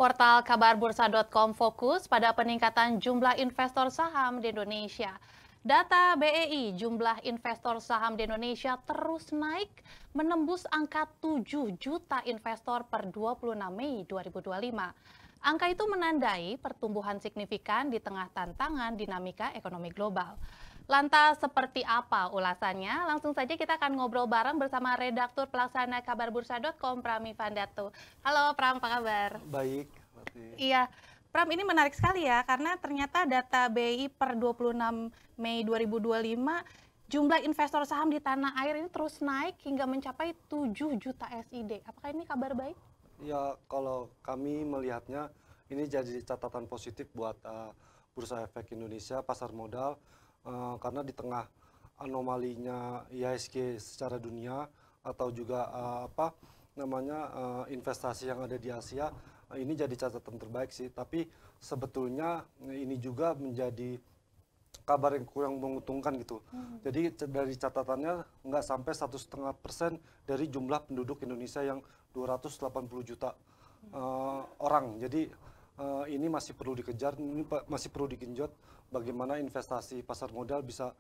Portal kabarbursa.com fokus pada peningkatan jumlah investor saham di Indonesia. Data BEI, jumlah investor saham di Indonesia terus naik, menembus angka 7 juta investor per 26 Mei 2025. Angka itu menandai pertumbuhan signifikan di tengah tantangan dinamika ekonomi global. Lantas seperti apa ulasannya? Langsung saja kita akan ngobrol bareng bersama redaktur pelaksana kabarbursa.com, Prami Vandato. Halo Pram, apa kabar? Baik. Iya, Pram, ini menarik sekali ya, karena ternyata data BI per 26 Mei 2025, jumlah investor saham di tanah air ini terus naik hingga mencapai 7 juta SID. Apakah ini kabar baik? Ya, kalau kami melihatnya ini jadi catatan positif buat Bursa Efek Indonesia, pasar modal, karena di tengah anomalinya IHSG secara dunia atau juga investasi yang ada di Asia, ini jadi catatan terbaik sih. Tapi sebetulnya ini juga menjadi kabar yang kurang menguntungkan gitu. Jadi dari catatannya nggak sampai 1,5% dari jumlah penduduk Indonesia yang 280 juta orang. Jadi ini masih perlu dikejar, ini masih perlu digenjot bagaimana investasi pasar modal bisa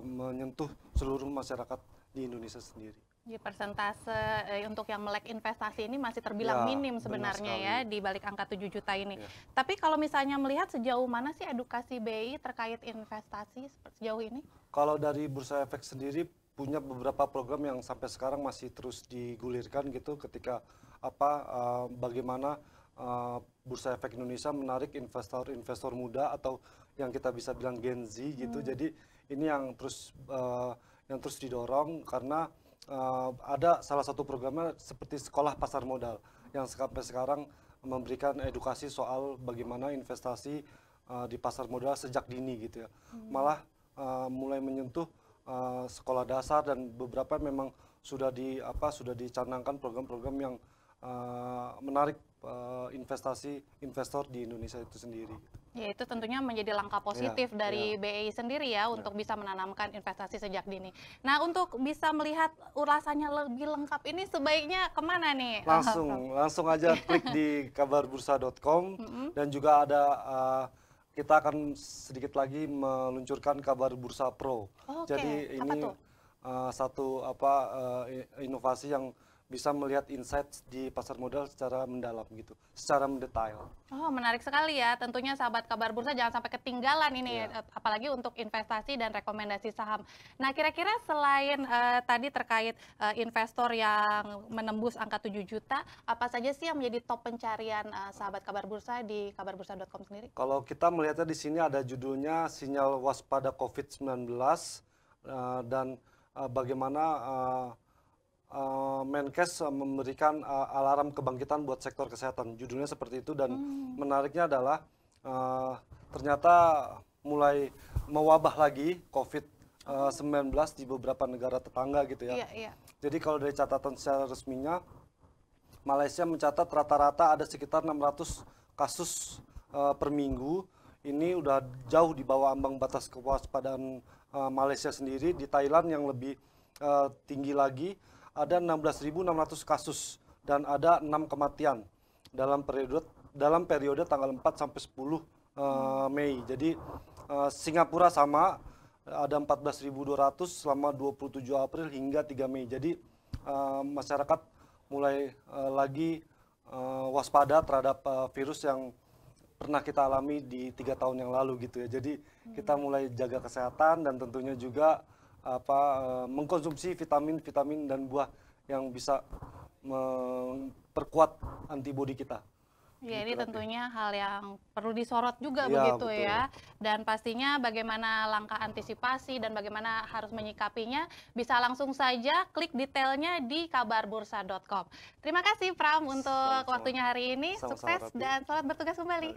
menyentuh seluruh masyarakat di Indonesia sendiri. Di persentase untuk yang melek investasi ini masih terbilang minim sebenarnya ya di balik angka 7 juta ini. Ya. Tapi kalau misalnya melihat sejauh mana sih edukasi BI terkait investasi sejauh ini? Kalau dari Bursa Efek sendiri punya beberapa program yang sampai sekarang masih terus digulirkan gitu, ketika bagaimana Bursa Efek Indonesia menarik investor-investor muda atau yang kita bisa bilang Gen Z gitu. Jadi ini yang terus didorong karena ada salah satu programnya seperti sekolah pasar modal yang sampai sekarang memberikan edukasi soal bagaimana investasi di pasar modal sejak dini gitu ya. Malah mulai menyentuh sekolah dasar, dan beberapa memang sudah dicanangkan program-program yang menarik investasi investor di Indonesia itu sendiri. Ya, itu tentunya menjadi langkah positif dari BEI sendiri ya untuk bisa menanamkan investasi sejak dini. Nah, untuk bisa melihat ulasannya lebih lengkap ini sebaiknya kemana nih? Langsung aja klik di kabarbursa.com, dan juga ada kita akan sedikit lagi meluncurkan Kabar Bursa Pro. Oke, Jadi apa ini tuh? satu inovasi yang bisa melihat insight di pasar modal secara mendalam gitu, secara mendetail. Oh, menarik sekali ya. Tentunya sahabat Kabar Bursa jangan sampai ketinggalan ini, apalagi untuk investasi dan rekomendasi saham. Nah, kira-kira selain tadi terkait investor yang menembus angka 7 juta, apa saja sih yang menjadi top pencarian sahabat Kabar Bursa di kabarbursa.com sendiri? Kalau kita melihatnya di sini ada judulnya Sinyal Waspada COVID-19, dan bagaimana Menkes memberikan alarm kebangkitan buat sektor kesehatan. Judulnya seperti itu, dan menariknya adalah ternyata mulai mewabah lagi COVID-19 di beberapa negara tetangga gitu ya. Iya. Jadi kalau dari catatan secara resminya, Malaysia mencatat rata-rata ada sekitar 600 kasus per minggu. Ini udah jauh di bawah ambang batas kewaspadaan Malaysia sendiri. Di Thailand yang lebih tinggi lagi, ada 16.600 kasus dan ada 6 kematian dalam periode tanggal 4 sampai 10 Mei. Jadi Singapura sama, ada 14.200 selama 27 April hingga 3 Mei. Jadi masyarakat mulai lagi waspada terhadap virus yang pernah kita alami di 3 tahun yang lalu gitu ya. Jadi kita mulai jaga kesehatan, dan tentunya juga mengkonsumsi vitamin dan buah yang bisa memperkuat antibodi kita. Ya, ini tentunya hal yang perlu disorot juga Ya, begitu betul. ya. Dan pastinya bagaimana langkah antisipasi dan bagaimana harus menyikapinya bisa langsung saja klik detailnya di kabarbursa.com. Terima kasih Pram untuk Sama-sama. waktunya hari ini. Sama-sama, Sukses Rati. dan selamat bertugas kembali.